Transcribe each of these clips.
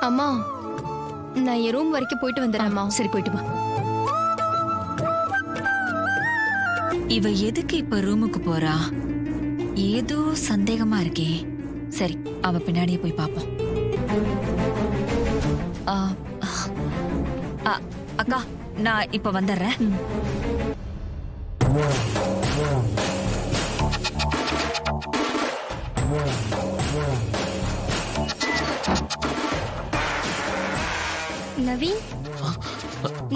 அம்மா, நான் என் ரூம் வரைக்கும் போயிட்டு வந்துடுறேன்மா. சரி, போயிட்டு வா. இவ எதுக்கு இப்ப ரூமுக்கு போறா? ஏதோ சந்தேகமா இருக்கே. சரி, அவ பின்னாடியே போய் பாப்போம். அக்கா, நான் இப்ப வந்துடுறேன். நவீன்,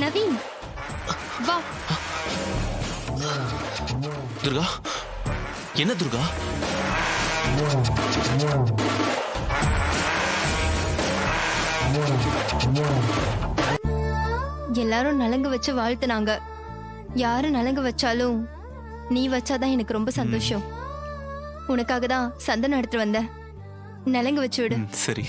நவீன், வா. துர்கா, என்ன துர்கா? எல்லாரும் நலங்கு வச்சு வாழ்த்துனாங்க. யாரு நலங்கு வச்சாலும் நீ வச்சாதான் எனக்கு ரொம்ப சந்தோஷம். உனக்காக தான் சந்தனம் எடுத்துட்டு வந்தேன். நலங்கு வச்சு விடு. சரி.